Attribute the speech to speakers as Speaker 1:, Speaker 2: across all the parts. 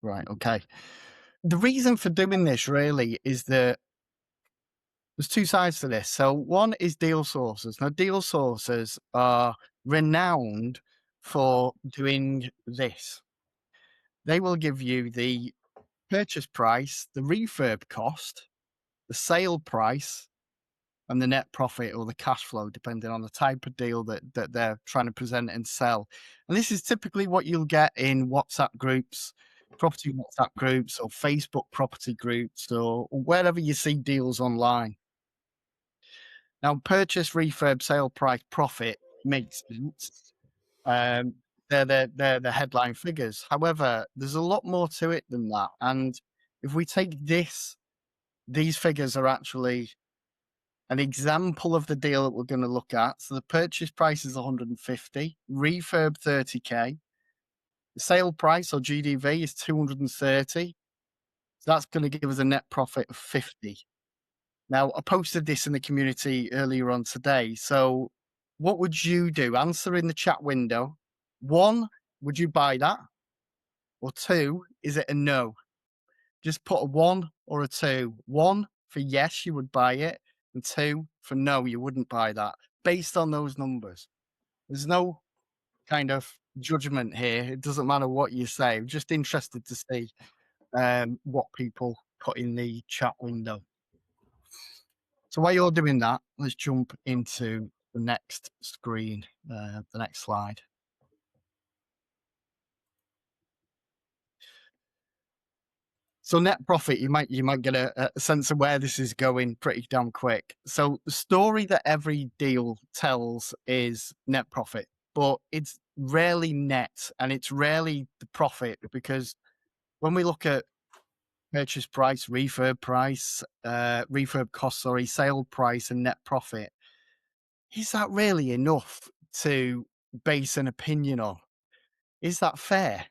Speaker 1: Right. Okay. The reason for doing this really is that there's two sides to this. So one is deal sources. Now, deal sources are renowned for doing this. They will give you the purchase price, the refurb cost, the sale price, and the net profit or the cash flow, depending on the type of deal that they're trying to present and sell. And this is typically what you'll get in WhatsApp groups, property WhatsApp groups, or Facebook property groups, or wherever you see deals online. Now, purchase, refurb, sale price, profit makes sense. Um, they're the headline figures. However, there's a lot more to it than that. And if we take these figures are actually an example of the deal that we're going to look at. So the purchase price is 150, refurb 30K, the sale price or GDV is 230. So that's going to give us a net profit of 50. Now, I posted this in the community earlier on today. So what would you do? Answer in the chat window. One, would you buy that? Or two, is it a no? Just put a one or a two. One for yes, you would buy it, and two for no, you wouldn't buy that based on those numbers. There's no kind of judgment here. It doesn't matter what you say. I'm just interested to see what people put in the chat window. So while you're doing that, let's jump into the next screen, the next slide. So net profit, you might get a sense of where this is going pretty damn quick. So the story that every deal tells is net profit, but it's rarely net and it's rarely the profit because when we look at purchase price, refurb cost, sorry, sale price and net profit, is that really enough to base an opinion on? Is that fair?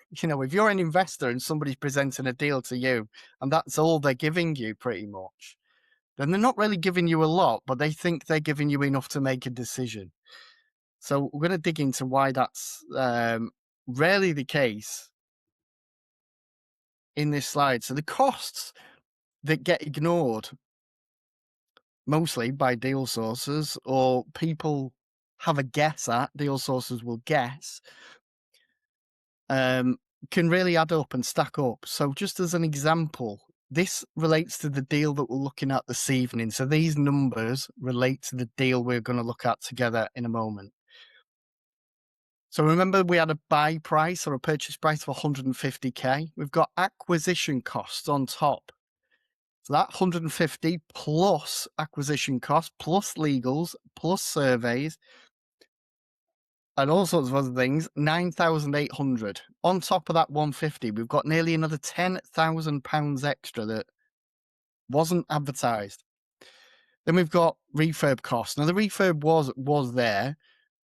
Speaker 1: If you're an investor and somebody's presenting a deal to you and that's all they're giving you pretty much, then they're not really giving you a lot, but they think they're giving you enough to make a decision. So we're going to dig into why that's rarely the case in this slide. So the costs that get ignored mostly by deal sources or people have a guess at, deal sources will guess, can really add up and stack up. So just as an example, this relates to the deal that we're looking at this evening. So these numbers relate to the deal we're going to look at together in a moment. So remember we had a buy price or a purchase price of 150K. We've got acquisition costs on top. So that 150 plus acquisition costs, plus legals, plus surveys, and all sorts of other things, 9,800. On top of that 150, we've got nearly another £10,000 extra that wasn't advertised. Then we've got refurb costs. Now the refurb was there,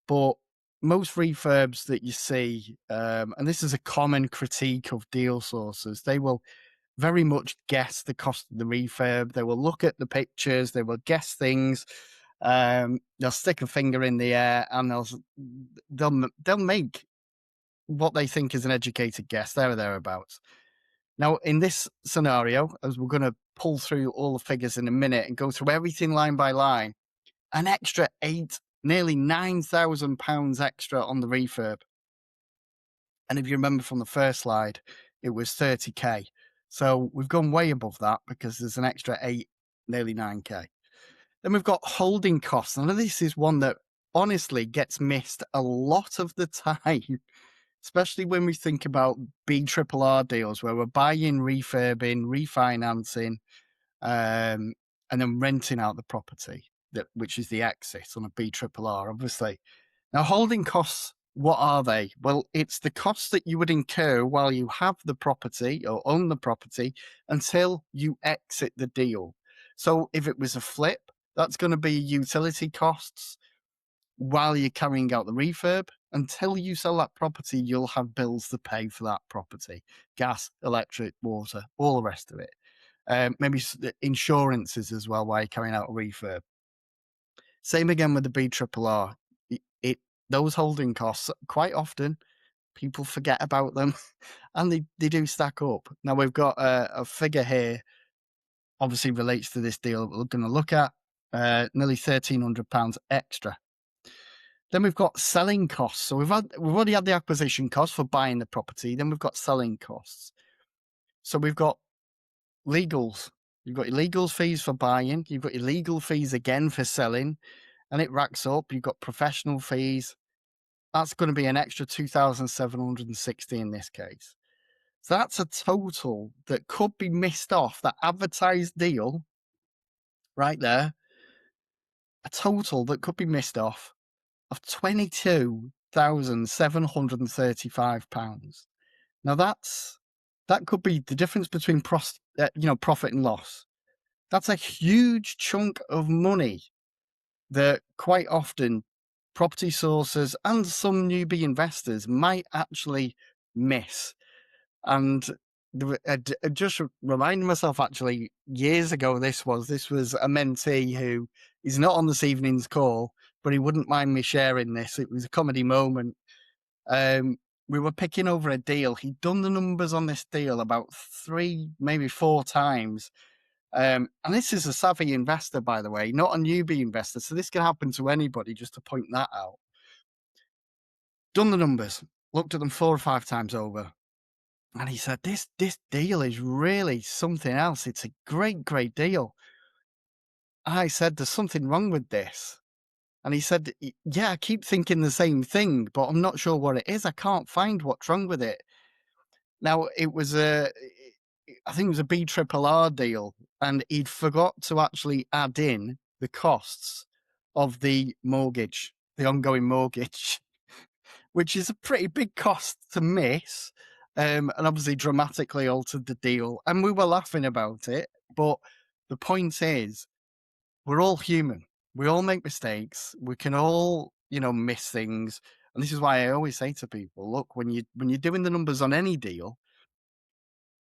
Speaker 1: but most refurbs that you see, and this is a common critique of deal sources, they will very much guess the cost of the refurb. They will look at the pictures, they will guess things. They'll stick a finger in the air and they'll make what they think is an educated guess there or thereabouts. Now, in this scenario, as we're going to pull through all the figures in a minute and go through everything line by line, an extra nearly £9,000 extra on the refurb. And if you remember from the first slide, it was 30K. So we've gone way above that because there's an extra nearly 9K. Then we've got holding costs. And this is one that honestly gets missed a lot of the time, especially when we think about BRRR deals where we're buying, refurbing, refinancing, and then renting out the property, which is the exit on a BRRR, obviously. Now, holding costs, what are they? Well, it's the costs that you would incur while you have the property or own the property until you exit the deal. So if it was a flip, that's going to be utility costs while you're carrying out the refurb. Until you sell that property, you'll have bills to pay for that property: gas, electric, water, all the rest of it. Maybe insurances as well while you're carrying out a refurb. Same again with the BRRR. Those holding costs quite often People forget about them, and they do stack up. Now we've got a figure here, obviously relates to this deal that we're going to look at, nearly £1,300 extra. Then we've got selling costs. So we've already had the acquisition cost for buying the property. Then we've got selling costs. So we've got legals. You've got your legals fees for buying. You've got your legal fees again for selling, and it racks up. You've got professional fees. That's going to be an extra 2,760 in this case. So that's a total that could be missed off, that advertised deal right there, a total that could be missed off of £22,735. Now that could be the difference between profit and loss. That's a huge chunk of money that quite often property sources and some newbie investors might actually miss. And just reminding myself, actually, years ago, this was a mentee who is not on this evening's call, but he wouldn't mind me sharing this. It was a comedy moment. We were picking over a deal. He'd done the numbers on this deal about 3, maybe 4 times. And this is a savvy investor, by the way, not a newbie investor. So this can happen to anybody, just to point that out. Done the numbers, looked at them 4 or 5 times over. And he said, this deal is really something else. It's a great, great deal. I said, there's something wrong with this. And he said, yeah, I keep thinking the same thing, but I'm not sure what it is. I can't find what's wrong with it. Now, I think it was a BRRR deal, and he'd forgot to actually add in the costs of the mortgage, the ongoing mortgage, which is a pretty big cost to miss, and obviously dramatically altered the deal. And we were laughing about it, but the point is, we're all human. We all make mistakes. We can all, miss things. And this is why I always say to people, look, when you're doing the numbers on any deal,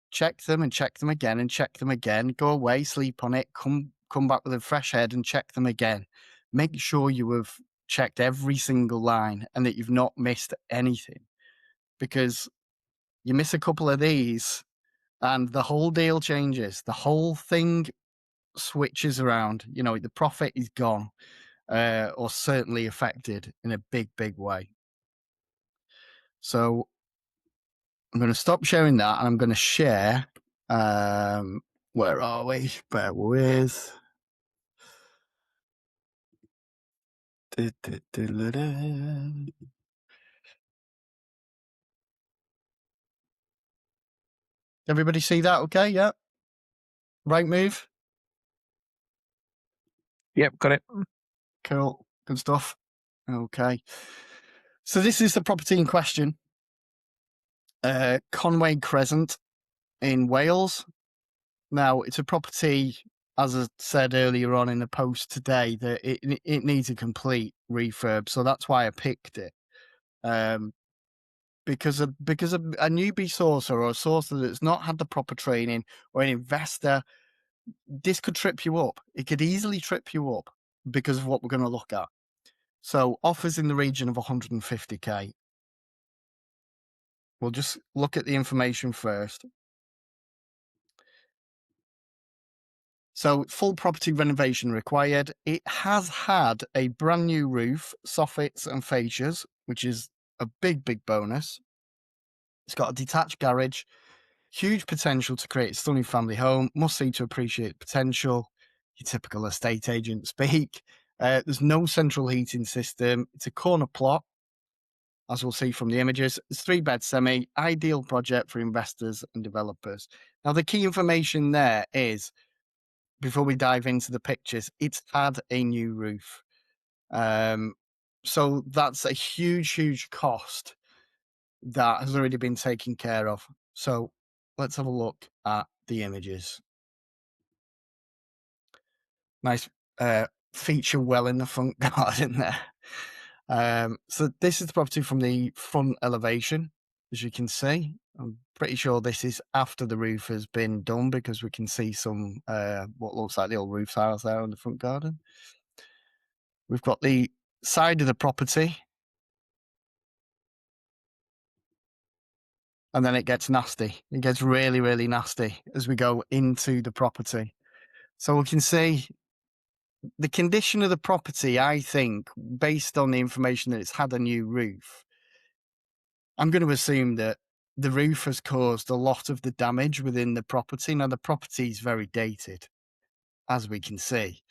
Speaker 1: check them and check them again and check them again. Go away, sleep on it, come back with a fresh head and check them again. Make sure you have checked every single line and that you've not missed anything, because you miss a couple of these and the whole deal changes. The whole thing switches around. The profit is gone, or certainly affected in a big, big way. So I'm going to stop sharing that and I'm going to share, where are we? Bear with. Everybody see that okay? Yeah. Rightmove?
Speaker 2: Yep, got it.
Speaker 1: Cool. Good stuff. Okay. So this is the property in question. Conway Crescent in Wales. Now, it's a property, as I said earlier on in the post today, that it needs a complete refurb. So that's why I picked it. Because a newbie sourcer or a sourcer that's not had the proper training, or an investor, this could trip you up. It could easily trip you up because of what we're going to look at. So offers in the region of 150k. We'll just look at the information first. So full property renovation required. It has had a brand new roof, soffits and fascias, which is a big, big bonus. It's got a detached garage, huge potential to create a stunning family home, must see to appreciate potential. Your typical estate agent speak. There's no central heating system. It's a corner plot, as we'll see from the images. It's 3-bed semi, ideal project for investors and developers. Now, the key information there is, before we dive into the pictures, it's had a new roof. So that's a huge, huge cost that has already been taken care of. So let's have a look at the images. Nice feature well in the front garden there. So this is the property from the front elevation, as you can see. I'm pretty sure this is after the roof has been done, because we can see some what looks like the old roof tiles there in the front garden. We've got the side of the property. and then it gets nasty. It gets really, really nasty as we go into the property. So we can see the condition of the property, I think, based on the information that it's had a new roof, I'm going to assume that the roof has caused a lot of the damage within the property. Now, the property is very dated, as we can see,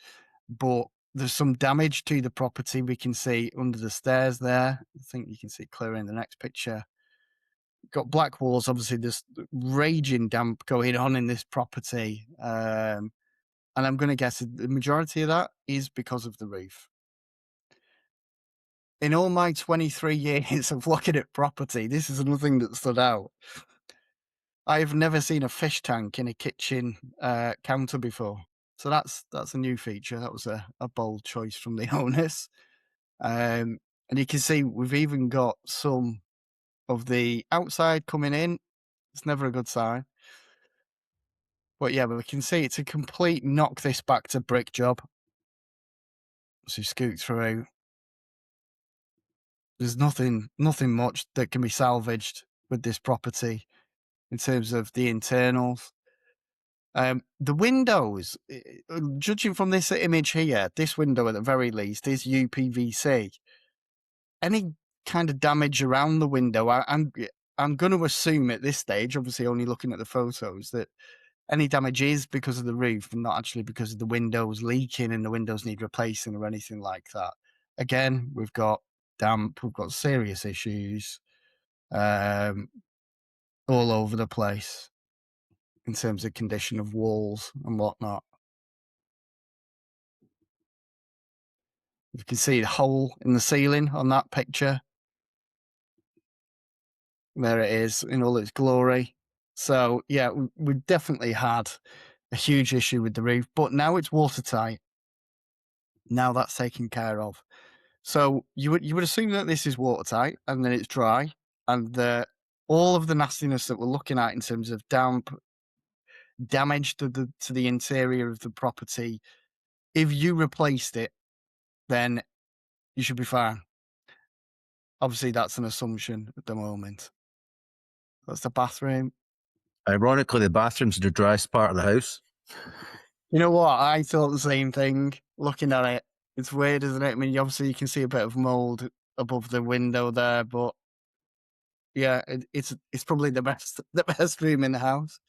Speaker 1: but there's some damage to the property. We can see under the stairs there. I think you can see it clearer in the next picture. Got black walls. Obviously, there's raging damp going on in this property. And I'm going to guess the majority of that is because of the roof. In all my 23 years of looking at property, this is another thing that stood out. I've never seen a fish tank in a kitchen counter before. So that's a new feature. That was a bold choice from the owners. And you can see we've even got some of the outside coming in. It's never a good sign. But yeah, but we can see it's a complete knock this back to brick job. So you scoot through. There's nothing much that can be salvaged with this property in terms of the internals. The windows, judging from this image here, this window at the very least is UPVC. Any kind of damage around the window, I'm going to assume at this stage, obviously only looking at the photos, that any damage is because of the roof and not actually because of the windows leaking and the windows need replacing or anything like that. Again, we've got damp, we've got serious issues all over the place in terms of condition of walls and whatnot. You can see the hole in the ceiling on that picture. There it is in all its glory. So yeah, we've definitely had a huge issue with the roof, but now it's watertight. Now that's taken care of. So you would assume that this is watertight and then it's dry, and all of the nastiness that we're looking at in terms of damp, damage to the interior of the property, if you replaced it, then you should be fine. Obviously, that's an assumption at the moment. That's the bathroom.
Speaker 2: Ironically, the bathroom's the driest part of the house.
Speaker 1: You know what? I thought the same thing looking at it. It's weird, isn't it? I mean, obviously you can see a bit of mold above the window there, but yeah, it's probably the best room in the house.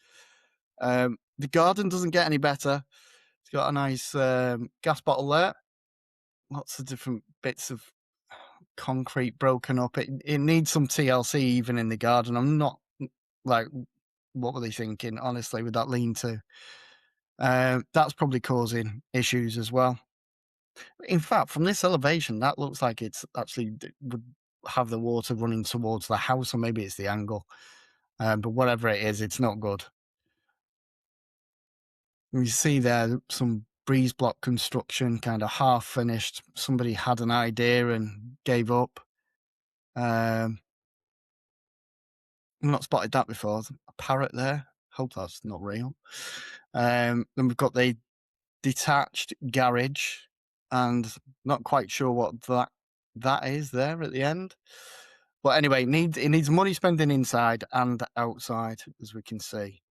Speaker 1: The garden doesn't get any better. It's got a nice gas bottle there. Lots of different bits of concrete broken up. It needs some TLC even in the garden. I'm not like, what were they thinking, honestly, with that lean-to? That's probably causing issues as well. In fact, from this elevation, that looks like it's actually would have the water running towards the house, or maybe it's the angle. But whatever it is, it's not good. You see there some breeze block construction, kind of half finished. Somebody had an idea and gave up. I've not spotted that before. A parrot there. Hope that's not real. Then we've got the detached garage, and not quite sure what that is there at the end. But anyway, it needs money spending inside and outside, as we can see.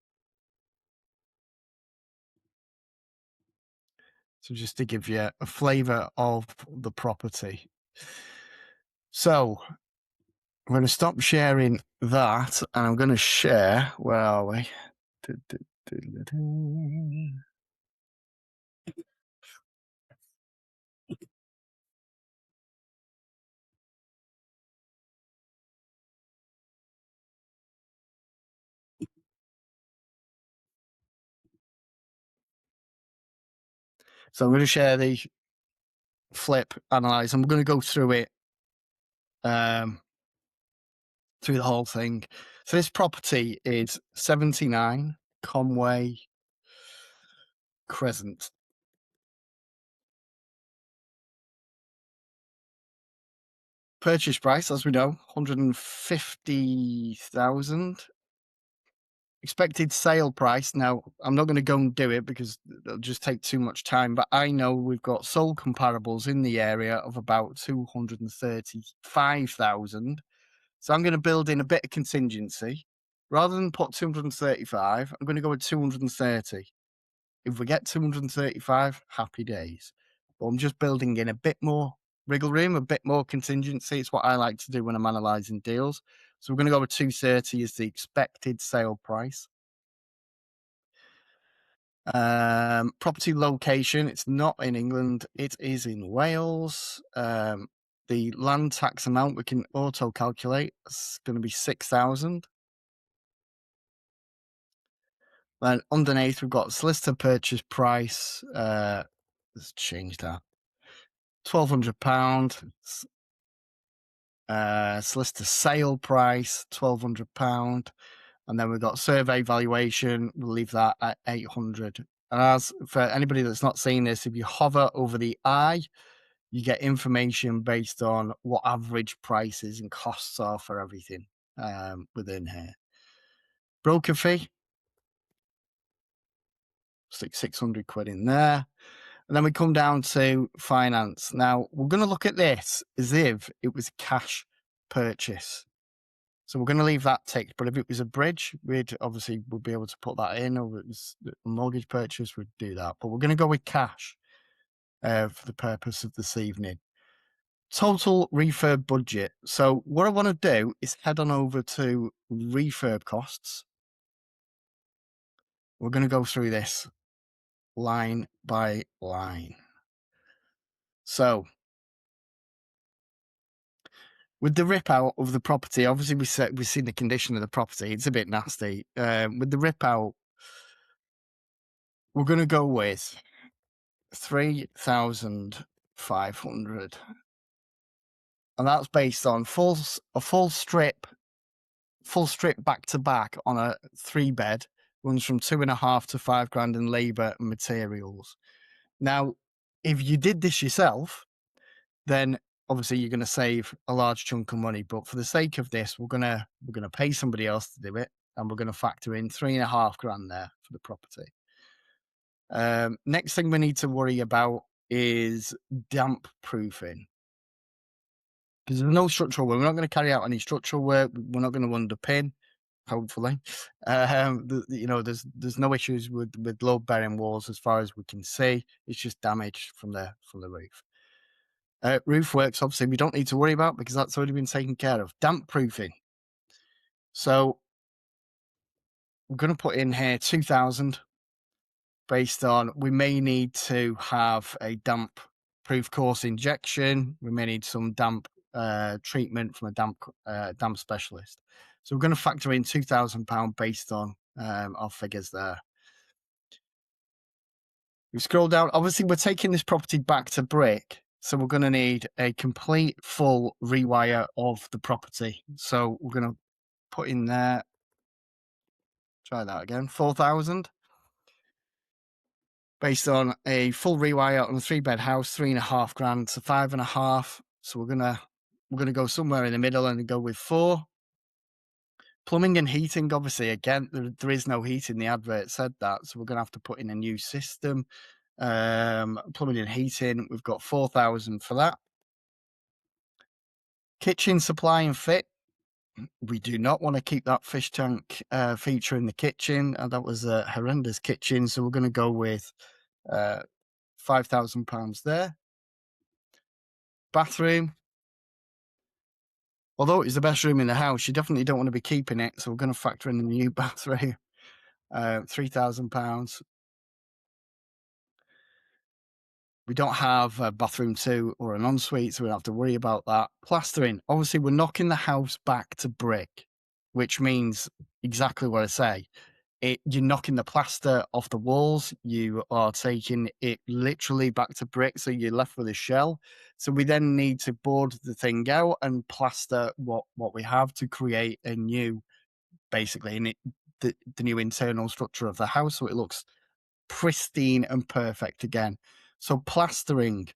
Speaker 1: So just to give you a flavour of the property. So I'm going to stop sharing that, and I'm going to share. Where are we? So I'm going to share the flip analyze. I'm going to go through it, through the whole thing. So this property is 79 Conway Crescent. Purchase price, as we know, 150,000. Expected sale price. Now, I'm not going to go and do it because it'll just take too much time, but I know we've got sold comparables in the area of about 235,000. So I'm going to build in a bit of contingency. Rather than put 235, I'm going to go with 230. If we get 235, happy days. But I'm just building in a bit more wriggle room, a bit more contingency. It's what I like to do when I'm analysing deals. So we're going to go with 230 as the expected sale price. Property location, it's not in England, it is in Wales. The land tax amount we can auto calculate. It's going to be 6,000. Then underneath we've got solicitor purchase price. Let's change that. £1,200. Solicitor sale price, £1,200. And then we've got survey valuation. We'll leave that at 800. And as for anybody that's not seen this, if you hover over the eye, you get information based on what average prices and costs are for everything within here. Broker fee, stick 600 quid in there. And then we come down to finance. Now, we're going to look at this as if it was a cash purchase. So we're going to leave that ticked. But if it was a bridge, we'd be able to put that in, or if it was a mortgage purchase, we'd do that. But we're going to go with cash for the purpose of this evening. Total refurb budget. So what I want to do is head on over to refurb costs. We're going to go through this line by line. So with the rip out of the property, obviously we've seen the condition of the property. It's a bit nasty. With the rip out, we're going to go with 3,500, and that's based on a full strip back to back on a 3-bed. Runs from 2.5 to 5 grand in labour and materials. Now, if you did this yourself, then obviously you're going to save a large chunk of money. But for the sake of this, we're gonna pay somebody else to do it, and we're going to factor in 3.5 grand there for the property. Next thing we need to worry about is damp proofing, because there's no structural work. We're not going to carry out any structural work. We're not going to underpin. Hopefully, there's no issues with load bearing walls as far as we can see. It's just damage from the roof. Roof works, obviously, we don't need to worry about because that's already been taken care of. Damp proofing. So we're going to put in here 2,000 based on we may need to have a damp proof course injection. We may need some damp treatment from a damp specialist. So we're going to factor in £2,000 based on our figures there. We scroll down. Obviously, we're taking this property back to brick. So we're going to need a complete full rewire of the property. So we're going to put in there, try that again, 4,000. Based on a full rewire on a 3-bed house, 3.5 grand to 5.5. So we're gonna go somewhere in the middle and go with 4. Plumbing and heating, obviously, again, there is no heating. The advert said that, so we're gonna have to put in a new system. Plumbing and heating, we've got 4,000 for that. Kitchen supply and fit. We do not want to keep that fish tank feature in the kitchen, and that was a horrendous kitchen. So we're going to go with £5,000 there. Bathroom. Although it's the best room in the house, you definitely don't want to be keeping it. So we're going to factor in the new bathroom. £3,000. We don't have a bathroom 2 or an ensuite, so we don't have to worry about that. Plastering. Obviously, we're knocking the house back to brick, which means exactly what I say. You're knocking the plaster off the walls. You are taking it literally back to brick, so you're left with a shell. So we then need to board the thing out and plaster what we have to create a new, basically, the new internal structure of the house, so it looks pristine and perfect again. So plastering.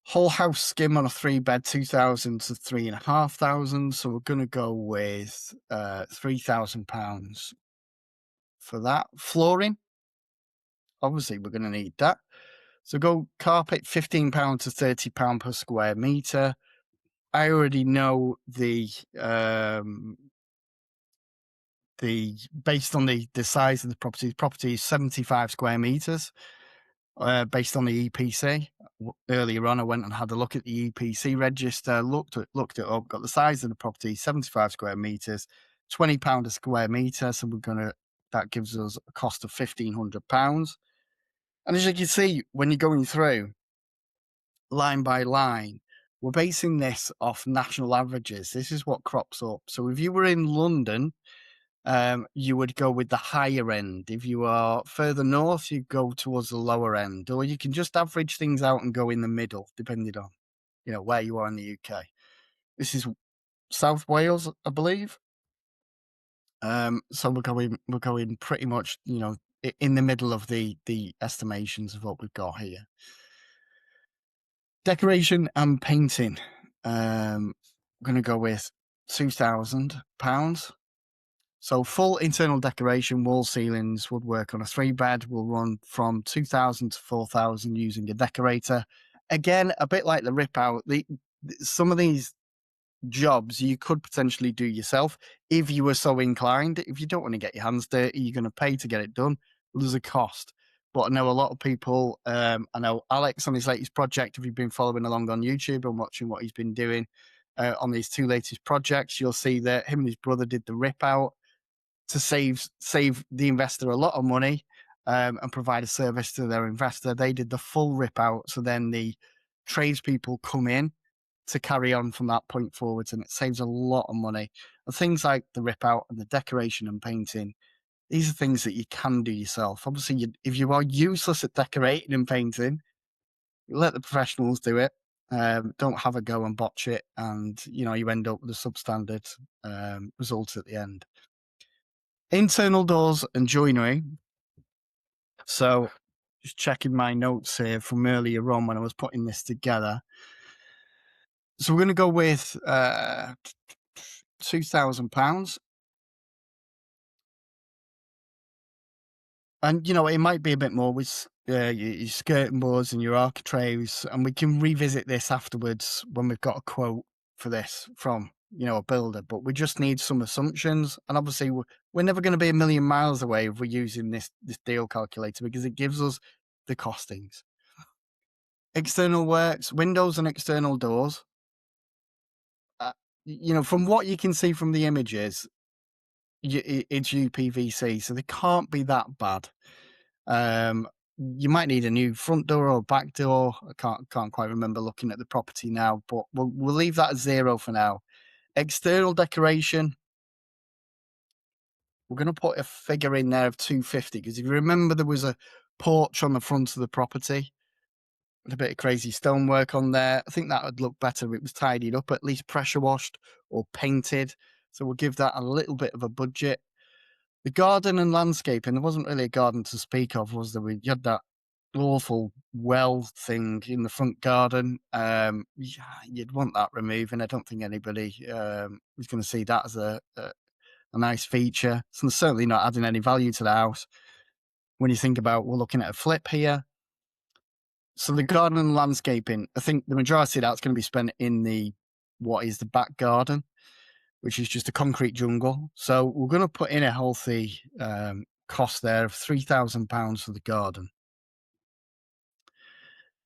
Speaker 1: Whole house skim on a 3-bed, 2,000 to 3,500. So we're going to go with £3,000 for that. Flooring. Obviously, we're going to need that. So go carpet, £15 to £30 per square meter. I already know the based on the size of the property is 75 square meters. Based on the EPC. Earlier on, I went and had a look at the EPC register, looked it up, got the size of the property, 75 square meters, £20 a square meter. So that gives us a cost of £1,500. And as you can see, when you're going through line by line, we're basing this off national averages. This is what crops up. So if you were in London, you would go with the higher end. If you are further north, you go towards the lower end, or you can just average things out and go in the middle, depending on where you are in the UK. This is South Wales, I believe. So we're going pretty much in the middle of the estimations of what we've got here. Decoration and painting. I'm going to go with £2,000. So full internal decoration, wall ceilings, woodwork on a 3-bed will run from 2,000 to 4,000 using a decorator. Again, a bit like the rip out, some of these jobs you could potentially do yourself if you were so inclined. If you don't want to get your hands dirty, you're going to pay to get it done. Well, there's a cost. But I know a lot of people, I know Alex on his latest project, if you've been following along on YouTube and watching what he's been doing on these 2 latest projects, you'll see that him and his brother did the rip out to save the investor a lot of money and provide a service to their investor. They did the full rip out, so then the tradespeople come in to carry on from that point forwards, and it saves a lot of money. And things like the rip out and the decoration and painting, these are things that you can do yourself. Obviously, if you are useless at decorating and painting, let the professionals do it. Don't have a go and botch it, and you end up with a substandard result at the end. Internal doors and joinery. So just checking my notes here from earlier on when I was putting this together. So we're going to go with £2,000. And, it might be a bit more with your skirting boards and your architraves. And we can revisit this afterwards when we've got a quote for this from, a builder. But we just need some assumptions. And obviously, we're never going to be a million miles away if we're using this deal calculator, because it gives us the costings. External works, windows and external doors. From what you can see from the images, it's UPVC, so they can't be that bad. You might need a new front door or back door. I can't quite remember looking at the property now, but we'll leave that at 0 for now. External decoration, we're going to put a figure in there of 250, because if you remember, there was a porch on the front of the property with a bit of crazy stonework on there. I think that would look better if it was tidied up, at least pressure washed or painted. So we'll give that a little bit of a budget. The garden and landscaping, there wasn't really a garden to speak of, was there? You had that awful well thing in the front garden. You'd want that removing. I don't think anybody is going to see that as a nice feature. So it's certainly not adding any value to the house. When you think about, we're looking at a flip here. So the garden and landscaping, I think the majority of that's going to be spent in what is the back garden, which is just a concrete jungle. So we're going to put in a healthy cost there of £3,000 for the garden.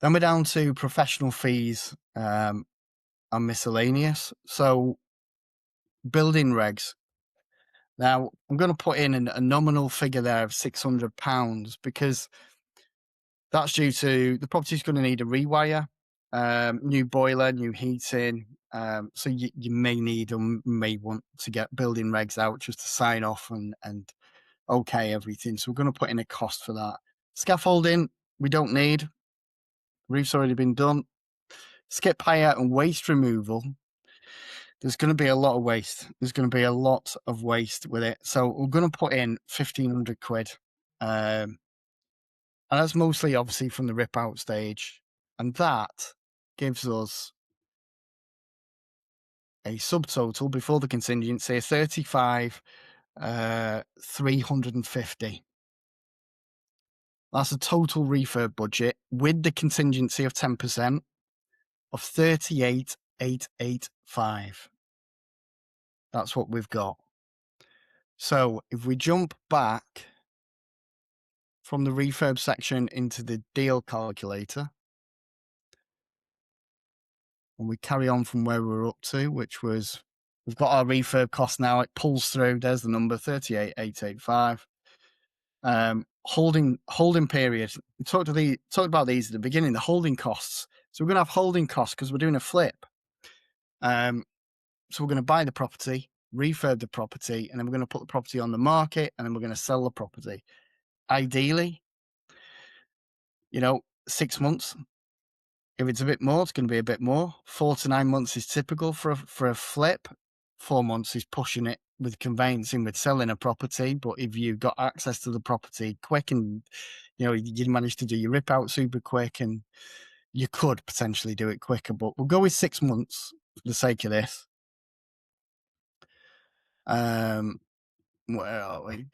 Speaker 1: Then we're down to professional fees and miscellaneous. So building regs. Now, I'm going to put in a nominal figure there of £600, because that's due to the property's going to need a rewire, new boiler, new heating. So you may need or may want to get building regs out just to sign off and okay everything. So we're going to put in a cost for that. Scaffolding, we don't need. Roof's already been done. Skip hire and waste removal. There's going to be a lot of waste. There's going to be a lot of waste with it. So we're going to put in 1,500 quid. And that's mostly obviously from the rip out stage. And that gives us a subtotal before the contingency of 35,350. That's a total refurb budget with the contingency of 10% of 38,885. That's what we've got. So if we jump back from the refurb section into the deal calculator, and we carry on from where we were up to, which was, we've got our refurb cost now. It pulls through. There's the number, 38,885. Holding period. We talked about these at the beginning, the holding costs. So we're going to have holding costs because we're doing a flip. So we're going to buy the property, refurb the property, and then we're going to put the property on the market, and then we're going to sell the property. Ideally, 6 months. If it's a bit more, it's going to be a bit more. 4 to 9 months is typical for a flip. 4 months is pushing it with conveyancing, with selling a property. But if you got access to the property quick and you managed to do your rip out super quick, and you could potentially do it quicker. But we'll go with 6 months for the sake of this. Where are we?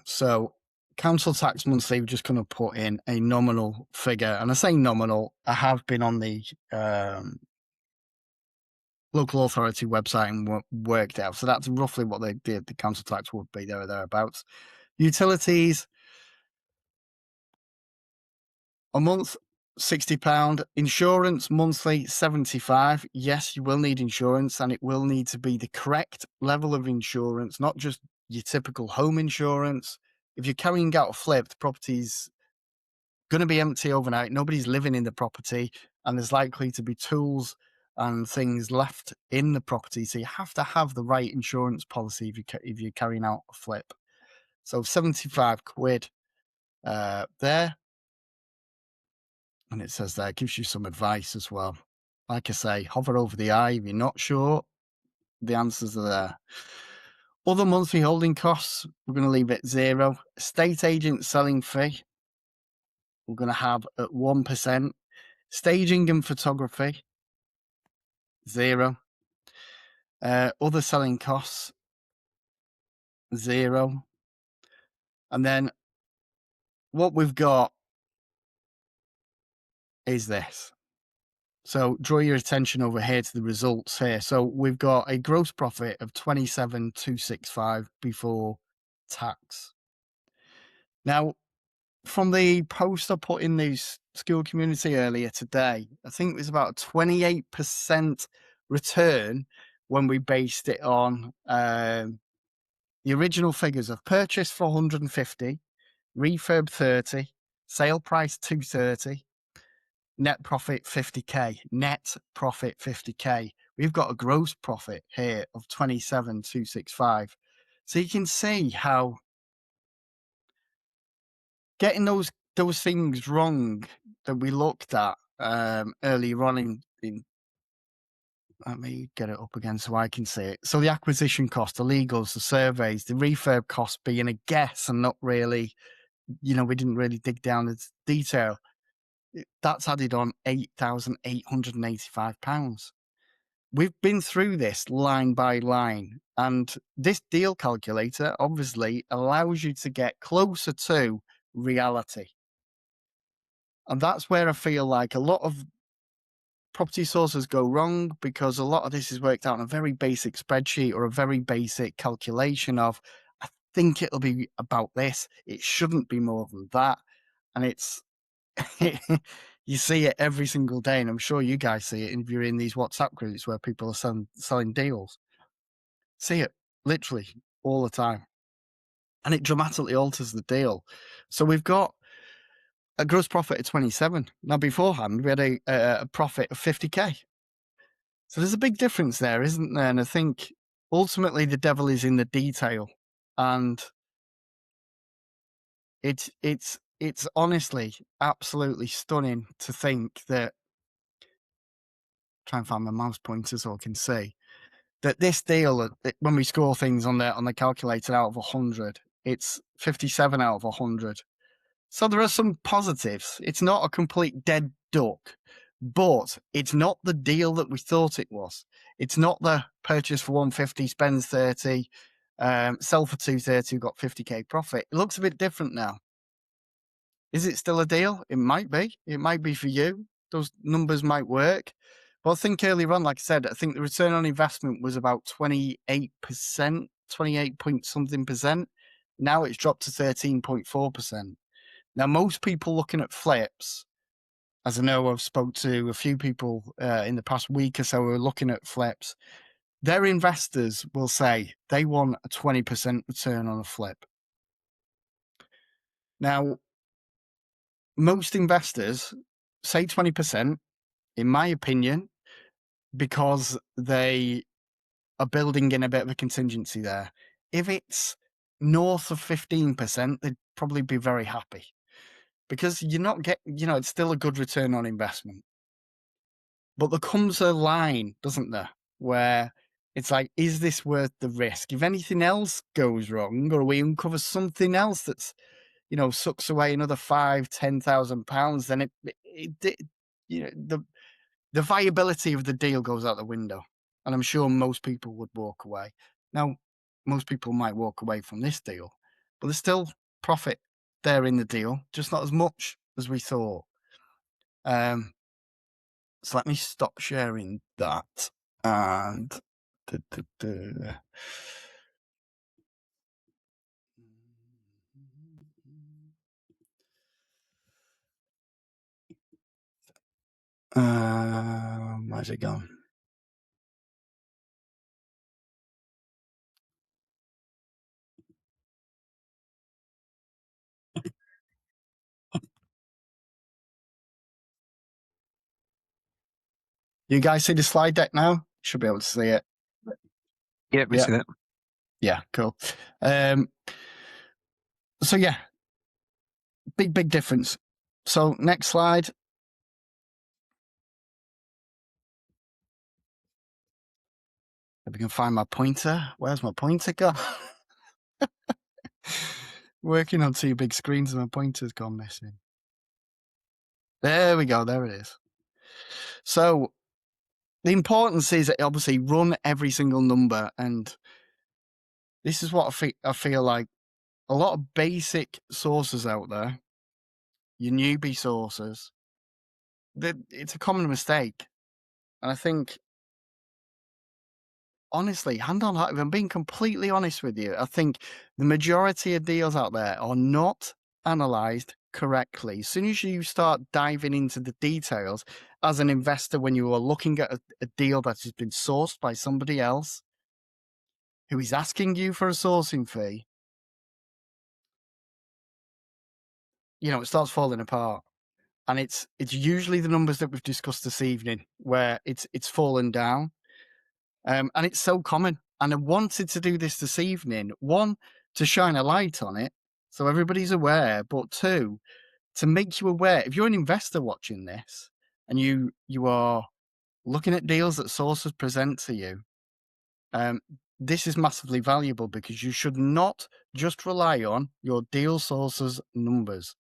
Speaker 1: So council tax monthly, we're just going to put in a nominal figure. And I say nominal, I have been on the local authority website and worked out. So that's roughly what the council tax would be, there or thereabouts. Utilities, a month, £60. Insurance monthly, 75. Yes, you will need insurance, and it will need to be the correct level of insurance, not just your typical home insurance. If you're carrying out a flip, the property's going to be empty overnight. Nobody's living in the property, and there's likely to be tools and things left in the property. So you have to have the right insurance policy if you're carrying out a flip. So 75 quid there. And it says there, it gives you some advice as well. Like I say, hover over the eye. If you're not sure, the answers are there. Other monthly holding costs, we're going to leave it 0. Estate agent selling fee, we're going to have at 1%. Staging and photography, 0. Other selling costs, 0. And then what we've got is this. So draw your attention over here to the results here. So we've got a gross profit of 27,265 before tax. Now, from the post I put in the school community earlier today, I think it was about a 28% return when we based it on the original figures of purchase for 150, refurb 30, sale price 230, net profit 50k. Net profit 50k. We've got a gross profit here of 27,265. So you can see how getting those things wrong that we looked at earlier on in let me get it up again so I can see it. So the acquisition cost, the legals, the surveys, the refurb cost being a guess and not really, we didn't really dig down into detail. That's added on £8,885. We've been through this line by line, and this deal calculator obviously allows you to get closer to reality. And that's where I feel like a lot of property sources go wrong, because a lot of this is worked out in a very basic spreadsheet or a very basic calculation of, I think it'll be about this. It shouldn't be more than that. And it's, you see it every single day. And I'm sure you guys see it if you're in these WhatsApp groups where people are selling deals. See it literally all the time. And it dramatically alters the deal. So we've got a gross profit of 27. Now, beforehand, we had a profit of 50k. So there's a big difference there, isn't there? And I think ultimately the devil is in the detail. And it's honestly absolutely stunning to think that, try and find my mouse pointer so I can see, that this deal, when we score things on the calculator out of 100, it's 57 out of 100. So there are some positives. It's not a complete dead duck, but it's not the deal that we thought it was. It's not the purchase for 150, spends 30, sell for 230, got 50k profit. It looks a bit different now. Is it still a deal? It might be. It might be for you. Those numbers might work. But I think earlier on, like I said, I think the return on investment was about 28%. 28 point something percent. Now it's dropped to 13.4%. Now, most people looking at flips, as I know I've spoke to a few people in the past week or so who are looking at flips, their investors will say they want a 20% return on a flip. Now, most investors say 20%, in my opinion, because they are building in a bit of a contingency there. If it's north of 15%, they'd probably be very happy because you're not it's still a good return on investment. But there comes a line, doesn't there, where it's like, is this worth the risk? If anything else goes wrong, or we uncover something else that's, sucks away another £5,000-10,000, then the viability of the deal goes out the window. And I'm sure most people would walk away. Now, most people might walk away from this deal, but there's still profit there in the deal, just not as much as we thought. So let me stop sharing that. And where's it gone? You guys see the slide deck now? Should be able to see it.
Speaker 2: Yeah, we
Speaker 1: Yeah.
Speaker 2: see that.
Speaker 1: Yeah, cool. So yeah, big difference. So next slide. If we can find my pointer. Where's my pointer gone? Working on two big screens and my pointer's gone missing. There we go. There it is. So the importance is that obviously run every single number. And this is what I feel like a lot of basic sources out there, your newbie sources, it's a common mistake. And I think, honestly, hand on heart, if I'm being completely honest with you, I think the majority of deals out there are not analysed correctly. As soon as you start diving into the details as an investor, when you are looking at a deal that has been sourced by somebody else who is asking you for a sourcing fee, it starts falling apart. And it's usually the numbers that we've discussed this evening where it's fallen down. And it's so common. And I wanted to do this evening, one, to shine a light on it so everybody's aware, but two, to make you aware. If you're an investor watching this and you are looking at deals that sources present to you, this is massively valuable because you should not just rely on your deal sources numbers.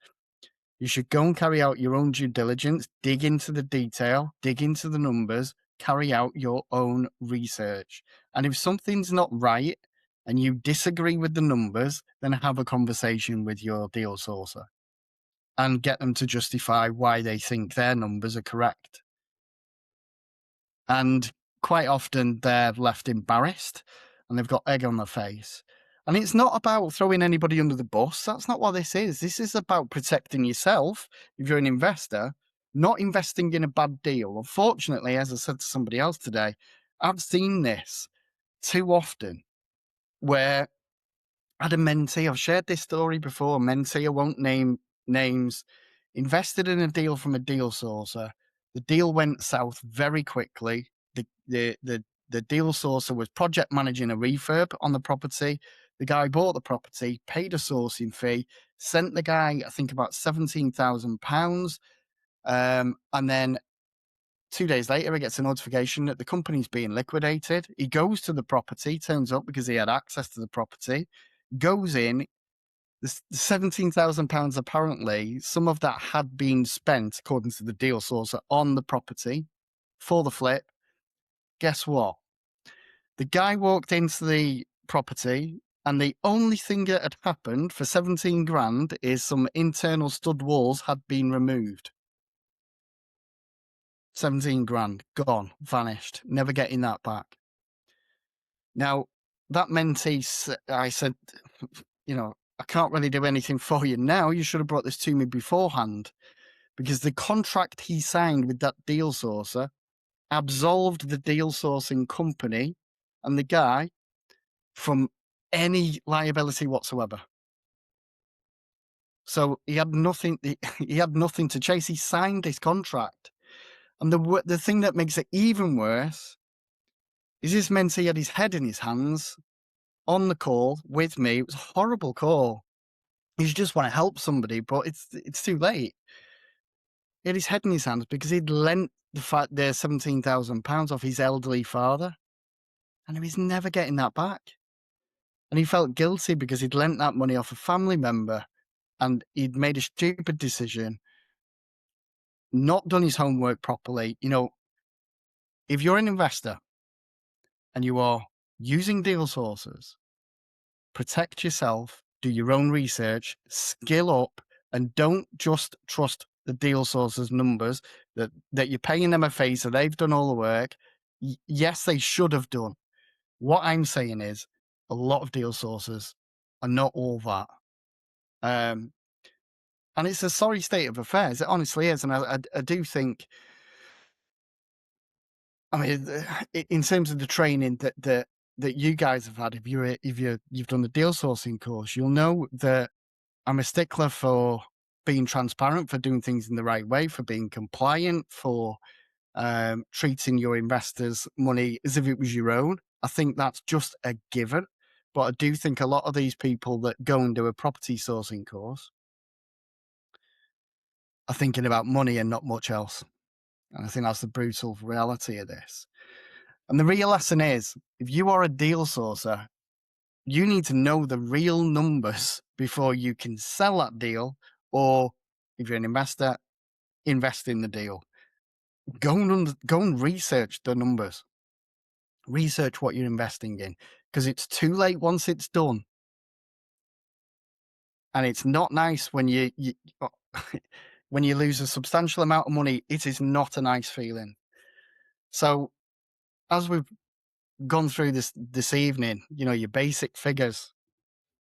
Speaker 1: You should go and carry out your own due diligence, dig into the detail, dig into the numbers, carry out your own research. And if something's not right and you disagree with the numbers, then have a conversation with your deal sourcer and get them to justify why they think their numbers are correct. And quite often they're left embarrassed and they've got egg on their face. And it's not about throwing anybody under the bus. That's not what this is. This is about protecting yourself if you're an investor, not investing in a bad deal. Unfortunately, as I said to somebody else today, I've seen this too often where I had a mentee. I've shared this story before. A mentee, I won't name names, invested in a deal from a deal sourcer. The deal went south very quickly. The deal sourcer was project managing a refurb on the property. The guy bought the property, paid a sourcing fee, sent the guy, I think, about £17,000. And then 2 days later, he gets a notification that the company's being liquidated. He goes to the property, turns up because he had access to the property, goes in. The £17,000, apparently, some of that had been spent, according to the deal sourcer, on the property for the flip. Guess what? The guy walked into the property and the only thing that had happened for 17 grand is some internal stud walls had been removed. 17 grand, gone, vanished, never getting that back. Now, that mentee, I said, I can't really do anything for you now. You should have brought this to me beforehand, because the contract he signed with that deal sourcer absolved the deal sourcing company and the guy from any liability whatsoever. So he had nothing. He had nothing to chase. He signed this contract, and the thing that makes it even worse is this meant he had his head in his hands on the call with me. It was a horrible call. You just want to help somebody, but it's too late. He had his head in his hands because he'd lent the £17,000 off his elderly father, and he was never getting that back. And he felt guilty because he'd lent that money off a family member, and he'd made a stupid decision, not done his homework properly. If you're an investor and you are using deal sources, protect yourself, do your own research, skill up, and don't just trust the deal sources numbers that you're paying them a fee, so they've done all the work. Yes, they should have done. What I'm saying is a lot of deal sources are not all that. And it's a sorry state of affairs. It honestly is. And I do think, I mean, in terms of the training that you guys have had, you've done the deal sourcing course, you'll know that I'm a stickler for being transparent, for doing things in the right way, for being compliant, for treating your investors' money as if it was your own. I think that's just a given. But I do think a lot of these people that go and do a property sourcing course are thinking about money and not much else. And I think that's the brutal reality of this. And the real lesson is, if you are a deal sourcer, you need to know the real numbers before you can sell that deal, or if you're an investor, invest in the deal. Go and research the numbers. Research what you're investing in, because it's too late once it's done. And it's not nice when you when you lose a substantial amount of money. It is not a nice feeling. So as we've gone through this evening, your basic figures,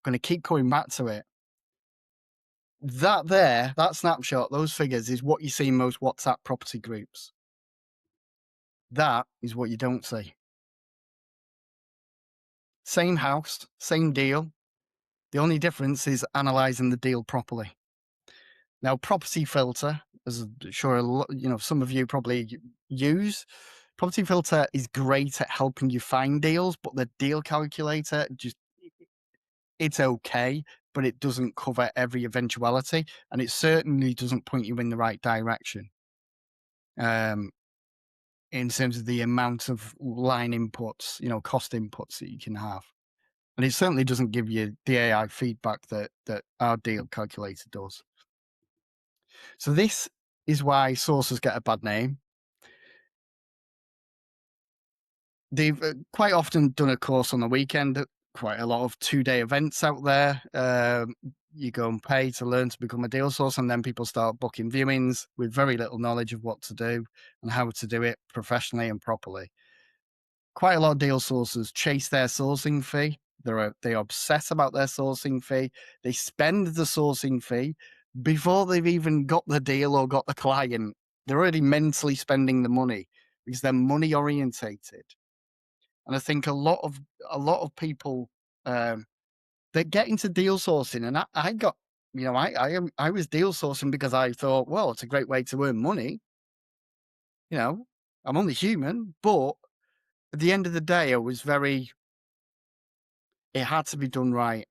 Speaker 1: going to keep coming back to it. That snapshot, those figures is what you see in most WhatsApp property groups. That is what you don't see. Same house, same deal. The only difference is analyzing the deal properly. Now, Property Filter, as I'm sure some of you probably use, Property Filter is great at helping you find deals, but the deal calculator it's okay, but it doesn't cover every eventuality, and it certainly doesn't point you in the right direction. In terms of the amount of line inputs, cost inputs that you can have. And it certainly doesn't give you the AI feedback that our deal calculator does. So this is why sources get a bad name. They've quite often done a course on the weekend, quite a lot of 2-day events out there. You go and pay to learn to become a deal source, and then people start booking viewings with very little knowledge of what to do and how to do it professionally and properly. Quite a lot of deal sources chase their sourcing fee. They obsess about their sourcing fee. They spend the sourcing fee before they've even got the deal or got the client. They're already mentally spending the money because they're money orientated. And I think a lot of people that get into deal sourcing, and I got, I was deal sourcing because I thought, well, it's a great way to earn money. I'm only human, but at the end of the day, it had to be done right,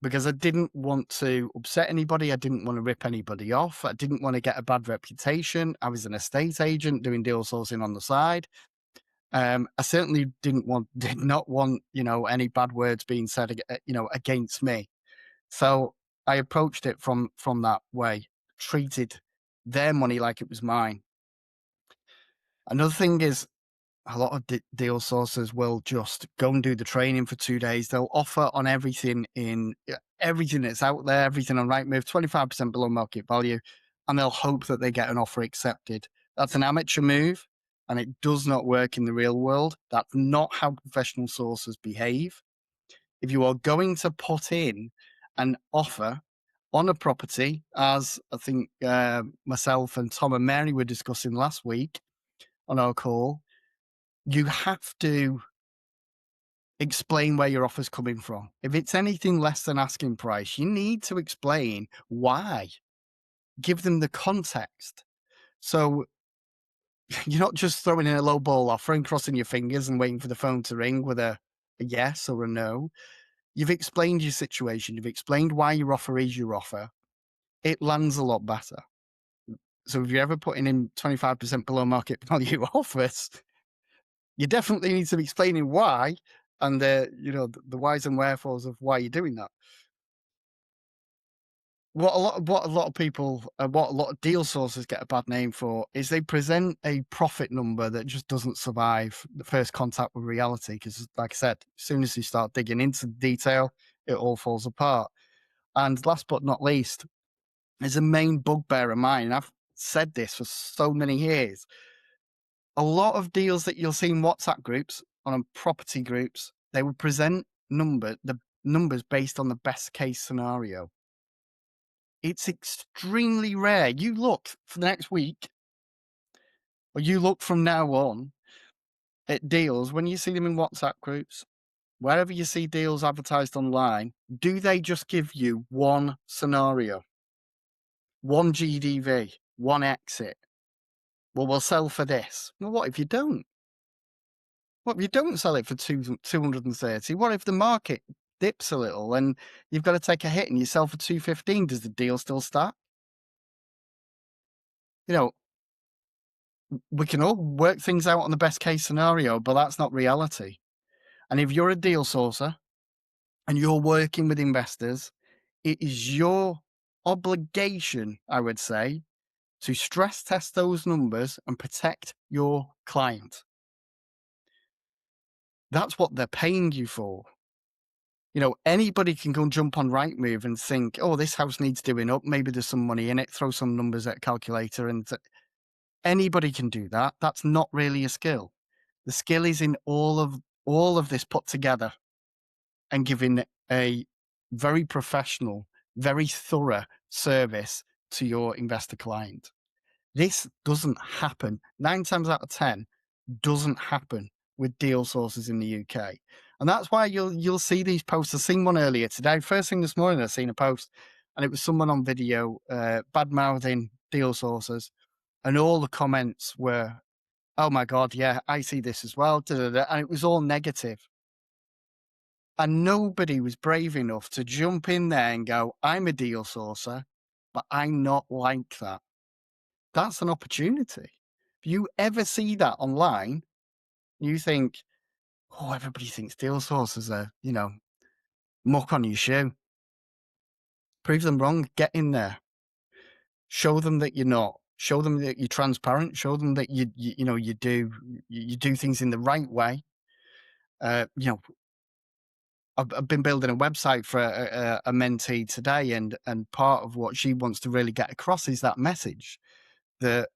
Speaker 1: because I didn't want to upset anybody. I didn't want to rip anybody off. I didn't want to get a bad reputation. I was an estate agent doing deal sourcing on the side. I certainly did not want, any bad words being said, against me. So I approached it from that way, treated their money like it was mine. Another thing is, a lot of deal sources will just go and do the training for 2 days. They'll offer on everything everything that's out there, everything on Rightmove, 25% below market value, and they'll hope that they get an offer accepted. That's an amateur move, and it does not work in the real world. That's not how professional sources behave. If you are going to put in an offer on a property, as I think myself and Tom and Mary were discussing last week on our call, you have to explain where your offer's coming from. If it's anything less than asking price, you need to explain why. Give them the context. So you're not just throwing in a low ball offer and crossing your fingers and waiting for the phone to ring with a yes or a no. You've explained your situation. You've explained why your offer is your offer. It lands a lot better. So if you're ever putting in 25% below market value offers, you definitely need to be explaining why and the whys and wherefores of why you're doing that. What a lot of people, what a lot of deal sources get a bad name for is they present a profit number that just doesn't survive the first contact with reality. Because, like I said, as soon as you start digging into the detail, it all falls apart. And last but not least, is a main bugbear of mine. And I've said this for so many years. A lot of deals that you'll see in WhatsApp groups, on property groups, they will present the numbers based on the best case scenario. It's extremely rare. You look for the next week, or you look from now on at deals when you see them in WhatsApp groups, wherever you see deals advertised online, do they just give you one scenario, one GDV, one exit? Well, we'll sell for this. Well, what if you don't? What if you don't sell it for 230? What if the market dips a little and you've got to take a hit and you sell for 215? Does the deal still start? You know, we can all work things out on the best case scenario, but that's not reality. And if you're a deal sourcer and you're working with investors, it is your obligation, I would say, to stress test those numbers and protect your client. That's what they're paying you for. Anybody can go and jump on Rightmove and think, oh, this house needs doing up. Maybe there's some money in it. Throw some numbers at a calculator. And anybody can do that. That's not really a skill. The skill is in all of this put together and giving a very professional, very thorough service to your investor client. This doesn't happen 9 times out of 10 doesn't happen with deal sources in the UK. And that's why you'll see these posts. I've seen one earlier today. First thing this morning, I seen a post, and it was someone on video bad mouthing deal sources, and all the comments were, "Oh my god, yeah, I see this as well," da, da, da, and it was all negative. And nobody was brave enough to jump in there and go, "I'm a deal sourcer, but I'm not like that." That's an opportunity. If you ever see that online, you think, oh, everybody thinks deal sources are, muck on your shoe. Prove them wrong. Get in there. Show them that you're not. Show them that you're transparent. Show them that you do things in the right way. Uh, you know, I've been building a website for a mentee today, and part of what she wants to really get across is that message that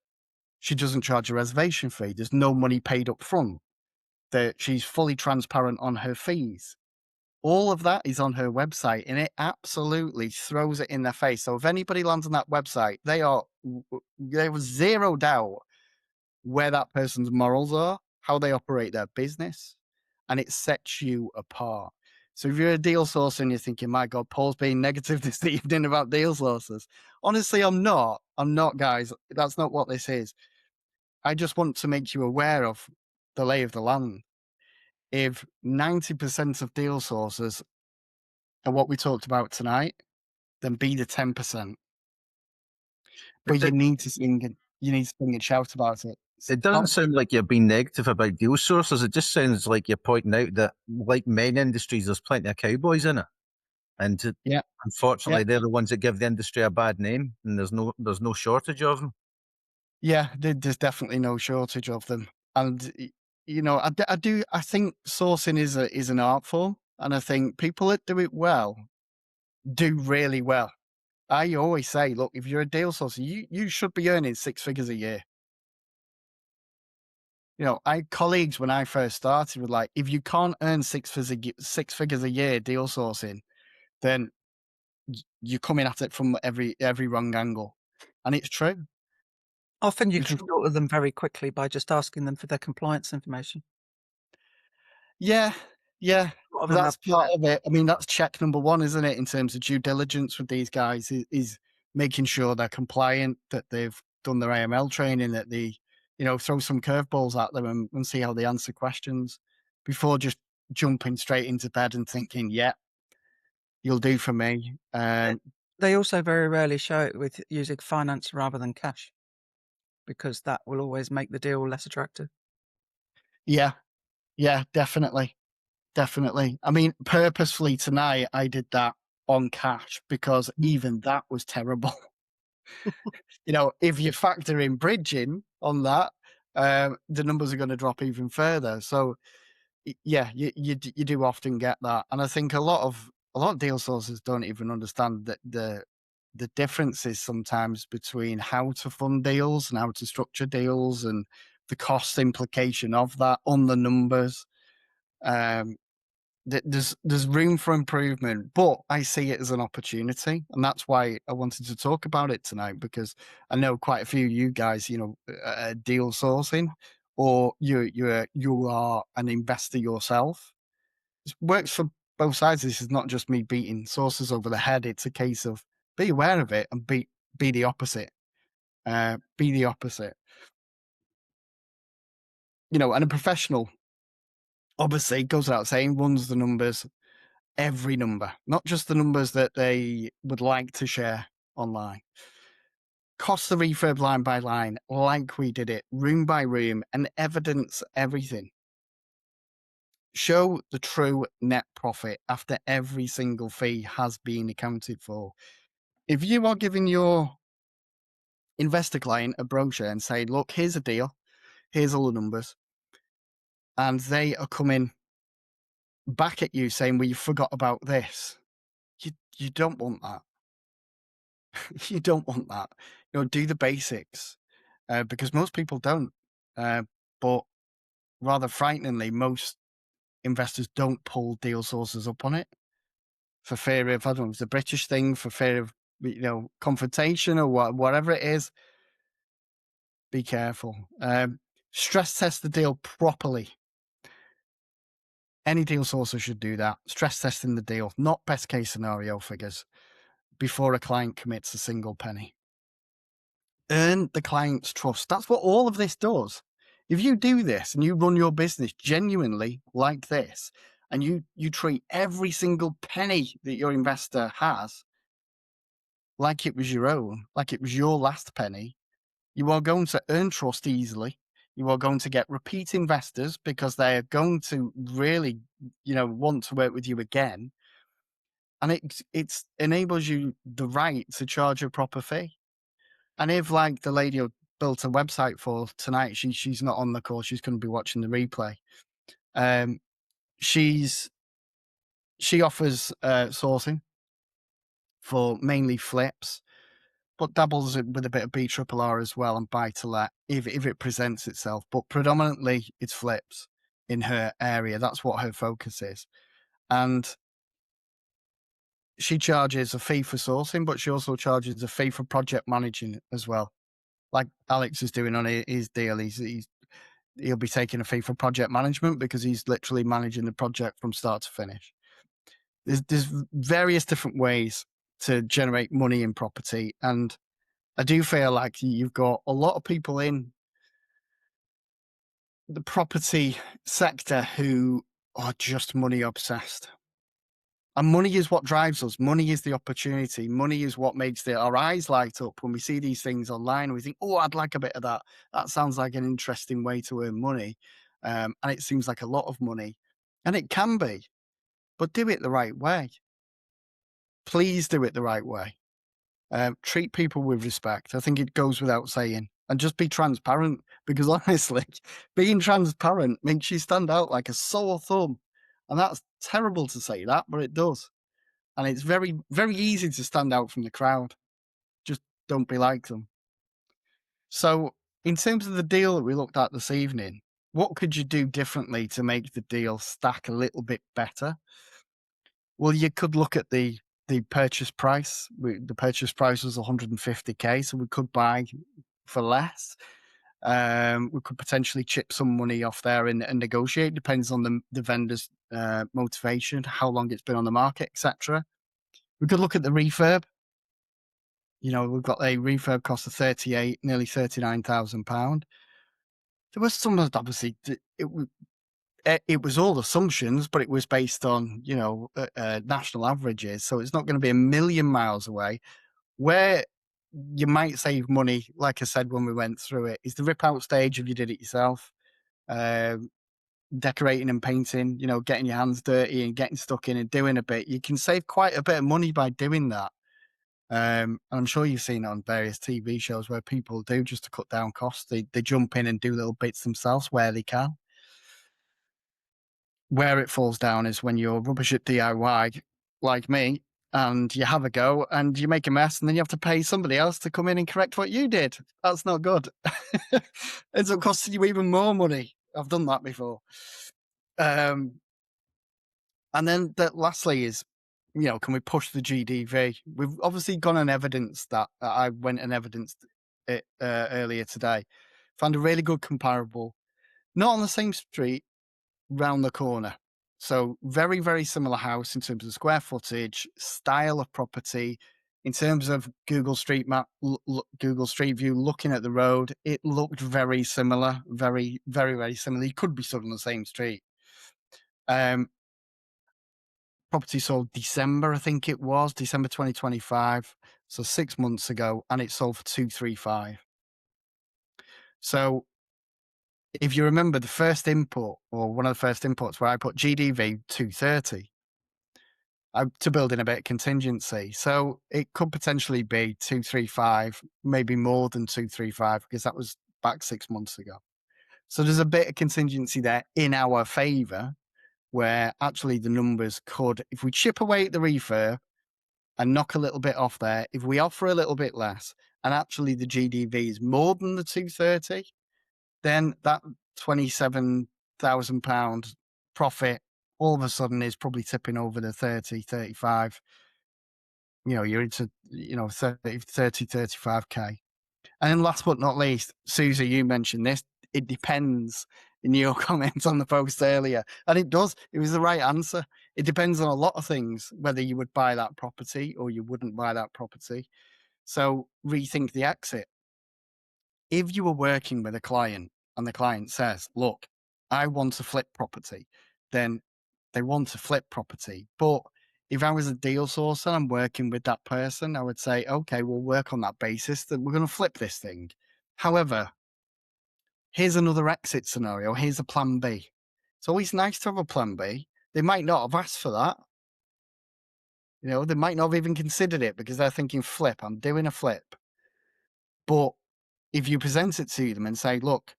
Speaker 1: she doesn't charge a reservation fee. There's no money paid up front. That she's fully transparent on her fees. All of that is on her website, and it absolutely throws it in their face. So if anybody lands on that website, there was zero doubt where that person's morals are, how they operate their business, and it sets you apart. So if you're a deal sourcer and you're thinking, my God, Paul's being negative this evening about deal sources. Honestly, I'm not. I'm not, guys. That's not what this is. I just want to make you aware of the lay of the land. If 90% of deal sources are what we talked about tonight, then be the 10%. But
Speaker 2: It,
Speaker 1: you
Speaker 2: it,
Speaker 1: need to sing and shout about it.
Speaker 2: it doesn't sound like you're being negative about deal sources. It just sounds like you're pointing out that, like many industries, there's plenty of cowboys in it, and
Speaker 1: Yeah, yeah,
Speaker 2: unfortunately, they're the ones that give the industry a bad name. And there's no shortage of them.
Speaker 1: yeah. There's definitely no shortage of them, and I think sourcing is an art form, and I think people that do it well do really well. I always say, look, if you're a deal sourcer, you should be earning 6 figures a year. I had colleagues when I first started were like, if you can't earn six figures a year deal sourcing, then you're coming at it from every wrong angle. And it's true.
Speaker 3: Often you
Speaker 1: It's
Speaker 3: can
Speaker 1: just
Speaker 3: filter them very quickly by just asking them for their compliance information.
Speaker 1: yeah, yeah.
Speaker 3: A lot of
Speaker 1: But
Speaker 3: them have
Speaker 1: that's part of it. I mean, that's check number one, isn't it, in terms of due diligence with these guys is making sure they're compliant, that they've done their AML training, that they, throw some curveballs at them and see how they answer questions before just jumping straight into bed and thinking, yeah, you'll do for me.
Speaker 3: they they also very rarely show it with using finance rather than cash, because that will always make the deal less attractive.
Speaker 1: Yeah, yeah, definitely. Definitely. I mean, purposefully tonight, I did that on cash because
Speaker 3: Mm.
Speaker 1: even that was terrible. If you factor in bridging on that, the numbers are going to drop even further. So, yeah, you do often get that, and I think a lot of deal sources don't even understand that the differences sometimes between how to fund deals and how to structure deals and the cost implication of that on the numbers. Um, there's room for improvement, but I see it as an opportunity, and that's why I wanted to talk about it tonight because I know quite a few of you guys, deal sourcing, or you are an investor yourself. It works for both sides. This is not just me beating sources over the head. It's a case of be aware of it and be the opposite. Be the opposite. And a professional obviously goes without saying runs the numbers. Every number, not just the numbers that they would like to share online. Cost the refurb line by line, like we did it, room by room, and evidence everything. Show the true net profit after every single fee has been accounted for. If you are giving your investor client a brochure and say, look, here's a deal, here's all the numbers, and they are coming back at you saying, well, you forgot about this, you don't want that. You don't want that. Do the basics because most people don't. But rather frighteningly, most investors don't pull deal sources up on it for fear of, I don't know, it's a British thing, for fear of, confrontation or whatever it is. Be careful. Stress test the deal properly. Any deal sourcer should do that. Stress testing the deal, not best case scenario figures, before a client commits a single penny. Earn the client's trust. That's what all of this does. If you do this and you run your business genuinely like this, and you treat every single penny that your investor has like it was your own, like it was your last penny, you are going to earn trust easily. You are going to get repeat investors because they are going to really, want to work with you again. And it's enables you the right to charge a proper fee. And if like the lady who built a website for tonight, she's not on the call, she's going to be watching the replay. Um, she's she offers sourcing for mainly flips, but dabbles with a bit of BRRR as well and buy to let if it presents itself. But predominantly it's flips in her area. That's what her focus is. And she charges a fee for sourcing, but she also charges a fee for project managing as well. Like Alex is doing on his deal. He'll be taking a fee for project management because he's literally managing the project from start to finish. There's various different ways to generate money in property, and I do feel like you've got a lot of people in the property sector who are just money obsessed. And money is what drives us. Money is the opportunity. Money is what makes our eyes light up when we see these things online. We think, oh, I'd like a bit of that. That sounds like an interesting way to earn money. And it seems like a lot of money. And it can be, but do it the right way. Please do it the right way. Treat people with respect. I think it goes without saying. And just be transparent because honestly, being transparent makes you stand out like a sore thumb. And that's terrible to say that, but it does. And it's very, very easy to stand out from the crowd. Just don't be like them. So, in terms of the deal that we looked at this evening, what could you do differently to make the deal stack a little bit better? Well, you could look at the purchase price. The purchase price was 150K, so we could buy for less. We could potentially chip some money off there and negotiate. Depends on the vendor's motivation, how long it's been on the market, etc. We could look at the refurb. We've got a refurb cost of 38, nearly £39,000. There was some of obviously it was all assumptions, but it was based on national averages, so it's not going to be a million miles away. Where you might save money, like I said when we went through it, is the rip out stage if you did it yourself. Decorating and painting, getting your hands dirty and getting stuck in and doing a bit. You can save quite a bit of money by doing that. And I'm sure you've seen it on various TV shows where people do just to cut down costs. They jump in and do little bits themselves where they can. Where it falls down is when you're rubbish at DIY, like me, and you have a go and you make a mess and then you have to pay somebody else to come in and correct what you did. That's not good. Ends up costing you even more money. I've done that before. And then lastly is, can we push the GDV? We've obviously gone and evidenced that. I went and evidenced it earlier today. Found a really good comparable, not on the same street, round the corner. So very, very similar house in terms of square footage, style of property, in terms of Google Street Map, Google Street View, looking at the road, it looked very similar, very, very, very similar. You could be stood on the same street. Property sold December, I think it was, December 2025. So 6 months ago, and it sold for 235. So if you remember the first input, or one of the first inputs where I put GDV 230, to build in a bit of contingency. So it could potentially be 235, maybe more than 235, because that was back 6 months ago. So there's a bit of contingency there in our favor, where actually the numbers could, if we chip away at the refurb and knock a little bit off there, if we offer a little bit less, and actually the GDV is more than the 230, then that £27,000 profit all of a sudden is probably tipping over the 30, 35. You're into, 30, 35K. And then last but not least, Susie, you mentioned this. It depends in your comments on the post earlier. And it does. It was the right answer. It depends on a lot of things, whether you would buy that property or you wouldn't buy that property. So rethink the exit. If you were working with a client and the client says, look, I want to flip property, then they want to flip property. But if I was a deal source and I'm working with that person, I would say, okay, we'll work on that basis that we're going to flip this thing. However, here's another exit scenario. Here's a plan B. It's always nice to have a plan B. They might not have asked for that. They might not have even considered it because they're thinking flip, I'm doing a flip. But if you present it to them and say, look,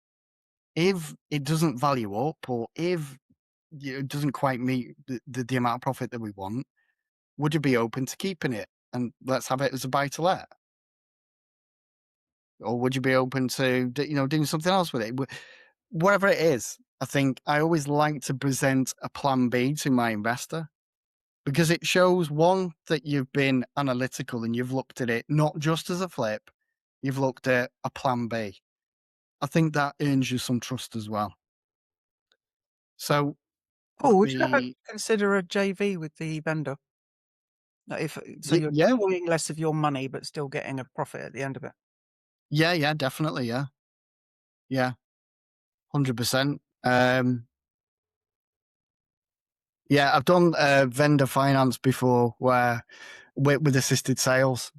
Speaker 1: if it doesn't value up or if it doesn't quite meet the amount of profit that we want, would you be open to keeping it and let's have it as a buy to let? Or would you be open to, doing something else with it? Whatever it is, I think I always like to present a plan B to my investor because it shows, one, that you've been analytical and you've looked at it not just as a flip, you've looked at a plan B. I think that earns you some trust as well. So,
Speaker 3: Oh, would you ever consider a JV with the vendor? So you're deploying less of your money, but still getting a profit at the end of it.
Speaker 1: Yeah, definitely, yeah, 100%. Yeah, I've done vendor finance before, where with assisted sales.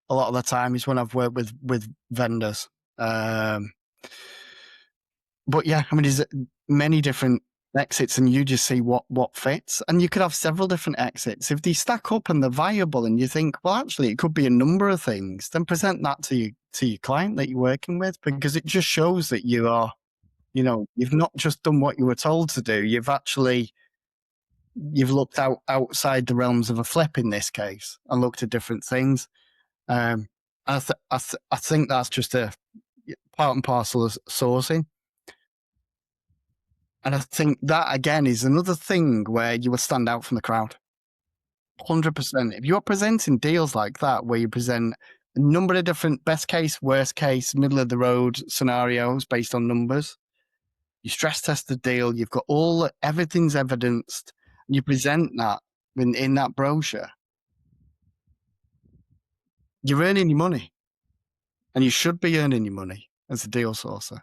Speaker 1: A lot of the time is when I've worked with vendors. But yeah, I mean, there's many different exits, and you just see what fits. And you could have several different exits. If they stack up and they're viable, and you think, well, actually, it could be a number of things, then present that to your client that you're working with, because it just shows that you are, you've not just done what you were told to do. You've looked outside the realms of a flip in this case and looked at different things. I think that's just a part and parcel of sourcing. And I think that, again, is another thing where you will stand out from the crowd. 100%. If you're presenting deals like that, where you present a number of different best case, worst case, middle of the road scenarios based on numbers, you stress test the deal, you've got everything's evidenced, and you present that in that brochure, you're earning your money. And you should be earning your money as a deal sourcer.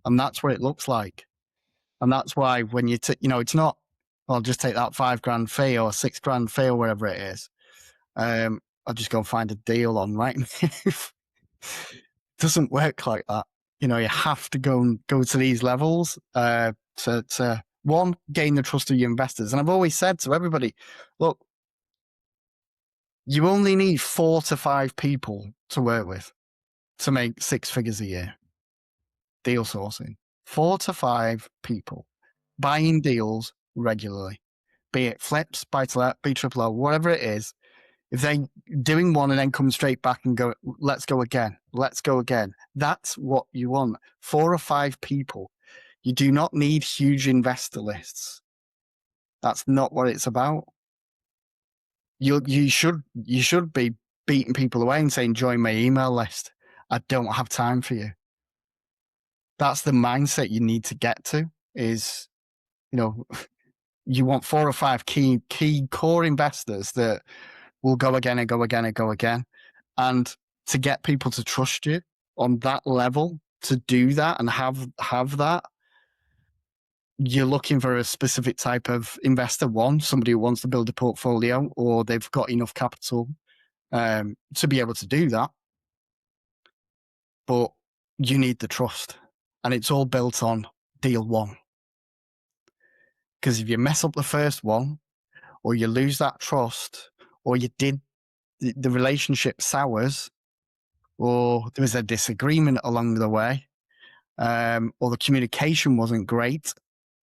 Speaker 1: And that's what it looks like. And that's why when it's not, I'll just take that $5,000 fee or $6,000 fee or wherever it is. I'll just go and find a deal on Rightmove. Doesn't work like that. You have to go to these levels to one, gain the trust of your investors. And I've always said to everybody, look, you only need 4 to 5 people to work with to make 6 figures a year. Deal sourcing. 4 to 5 people buying deals regularly, be it flips, buy-to-let, BRRRR, whatever it is. If they're doing one and then come straight back and go, let's go again, that's what you want. 4 or 5 people. You do not need huge investor lists. That's not what it's about. You should be beating people away and saying, join my email list. I don't have time for you. That's the mindset you need to get to is, you want 4 or 5 key core investors that will go again and go again and go again. And to get people to trust you on that level, to do that and have that, you're looking for a specific type of investor. One, somebody who wants to build a portfolio or they've got enough capital to be able to do that. But you need the trust. And it's all built on deal one. Because if you mess up the first one, or you lose that trust, or the relationship sours, or there was a disagreement along the way, or the communication wasn't great,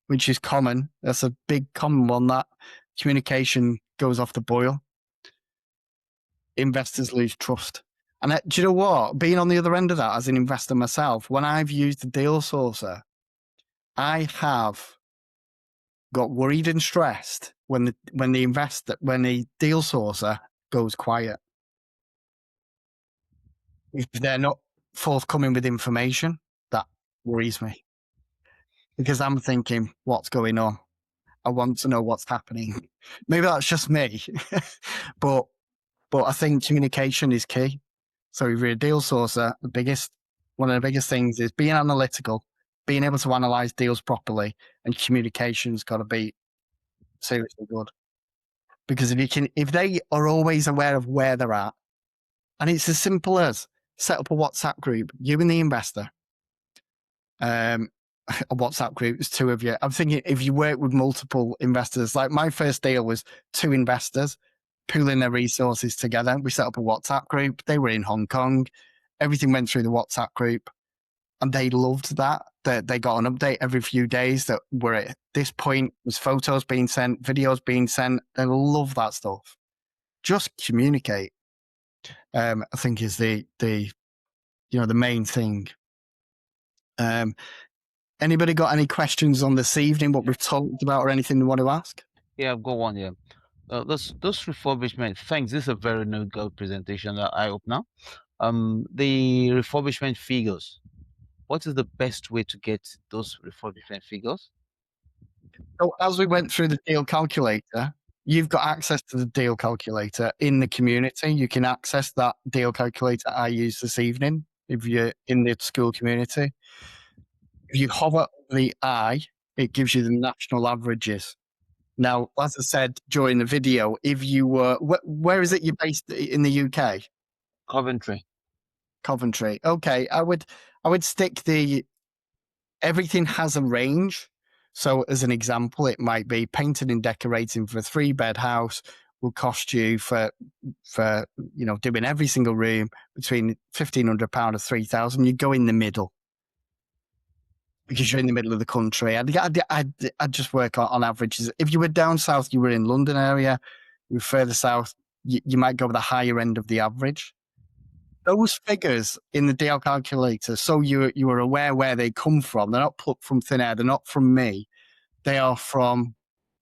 Speaker 1: which is common. That's a big common one, that communication goes off the boil. Investors lose trust. And do you know what? Being on the other end of that as an investor myself, when I've used the deal sourcer, I have got worried and stressed when the deal sourcer goes quiet. If they're not forthcoming with information, that worries me. Because I'm thinking, what's going on? I want to know what's happening. Maybe that's just me. but I think communication is key. So if you're a deal sourcer, one of the biggest things is being analytical, being able to analyze deals properly, and communication's got to be seriously good. Because if they are always aware of where they're at, and it's as simple as set up a WhatsApp group, you and the investor. A WhatsApp group is 2 of you. I'm thinking if you work with multiple investors, like my first deal was 2 investors pooling their resources together. We set up a WhatsApp group. They were in Hong Kong. Everything went through the WhatsApp group. And they loved that they got an update every few days that we're at this point. There's photos being sent, videos being sent. They love that stuff. Just communicate. I think is the main thing. Anybody got any questions on this evening, what we've talked about, or anything they want to ask?
Speaker 4: Yeah, I've got one. Yeah, those refurbishment. Thanks. This is a very good presentation. I hope now. The refurbishment figures. What is the best way to get those refurbishment figures?
Speaker 1: So as we went through the deal calculator, you've got access to the deal calculator in the community. You can access that deal calculator I used this evening if you're in the school community. If you hover the eye, it gives you the national averages. Now, as I said during the video, if you were, where is it you're based in the UK?
Speaker 4: Coventry.
Speaker 1: Okay, I would stick everything has a range. So as an example, it might be painting and decorating for a 3-bed house will cost you for doing every single room between £1,500 and £3,000. You go in the middle because you're in the middle of the country. I'd just work on averages. If you were down south, you were in London area. You were further south, you might go with the higher end of the average. Those figures in the deal calculator, so you are aware where they come from. They're not plucked from thin air. They're not from me. They are from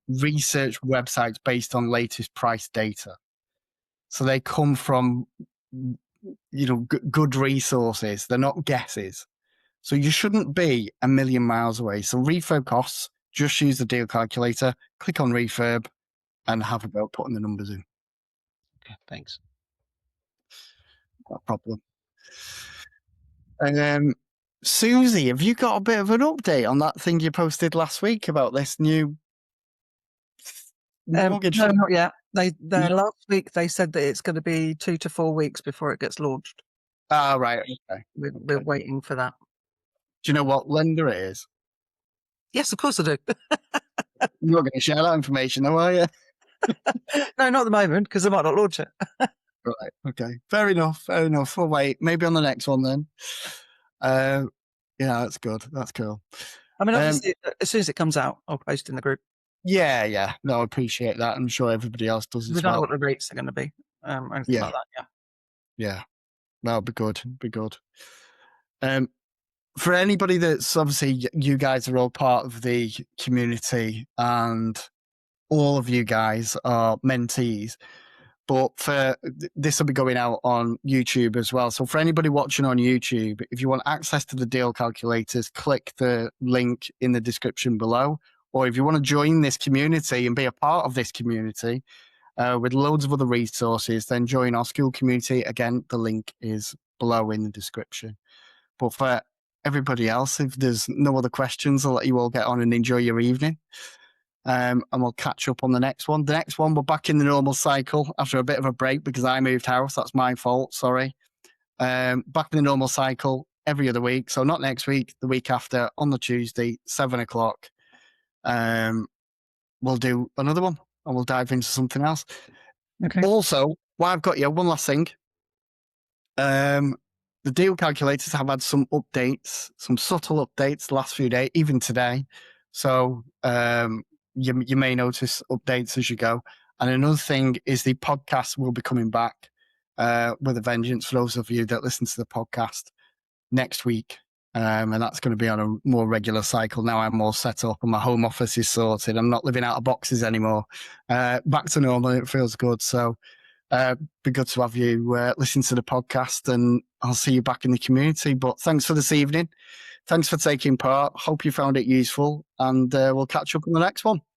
Speaker 1: research websites based on latest price data. So they come from, good resources. They're not guesses. So you shouldn't be a million miles away. So refurb costs, just use the deal calculator, click on refurb, and have a go at putting the numbers in.
Speaker 4: Okay, thanks.
Speaker 1: No problem. And Susie, have you got a bit of an update on that thing you posted last week about this new mortgage?
Speaker 3: No, not yet. Last week they said that it's going to be 2 to 4 weeks before it gets launched.
Speaker 1: Ah, right. Okay.
Speaker 3: We're waiting for that.
Speaker 1: Do you know what lender it is?
Speaker 3: Yes, of course I do.
Speaker 1: You're not going to share that information, though, are you?
Speaker 3: No, not at the moment, because I might not launch it.
Speaker 1: Right. Okay. Fair enough. Fair enough. We'll wait. Maybe on the next one then. Yeah, that's good. That's cool.
Speaker 3: I mean, obviously, as soon as it comes out, I'll post in the group.
Speaker 1: Yeah. No, I appreciate that. I'm sure everybody else does as
Speaker 3: We don't know
Speaker 1: well.
Speaker 3: what the rates are going to be, or anything like that.
Speaker 1: Yeah. That'll be good. Be good. For anybody that's obviously, you guys are all part of the community, and all of you guys are mentees. But this will be going out on YouTube as well. So for anybody watching on YouTube, if you want access to the deal calculators, click the link in the description below. Or if you want to join this community and be a part of this community with loads of other resources, then join our school community. Again, the link is below in the description. But for everybody else, if there's no other questions, I'll let you all get on and enjoy your evening. And we'll catch up on the next one. The next one, we're back in the normal cycle after a bit of a break because I moved house. That's my fault. Sorry. Back in the normal cycle every other week. So not next week, the week after, on the Tuesday, 7:00. We'll do another one and we'll dive into something else.
Speaker 3: Okay.
Speaker 1: Also, while I've got you, one last thing. The deal calculators have had some updates, some subtle updates the last few days, even today. So you may notice updates as you go. And another thing is the podcast will be coming back with a vengeance for those of you that listen to the podcast next week. And that's going to be on a more regular cycle. Now I'm all set up and my home office is sorted. I'm not living out of boxes anymore. Back to normal. It feels good. So be good to have you listen to the podcast, and I'll see you back in the community. But thanks for this evening. Thanks for taking part. Hope you found it useful, and we'll catch up on the next one.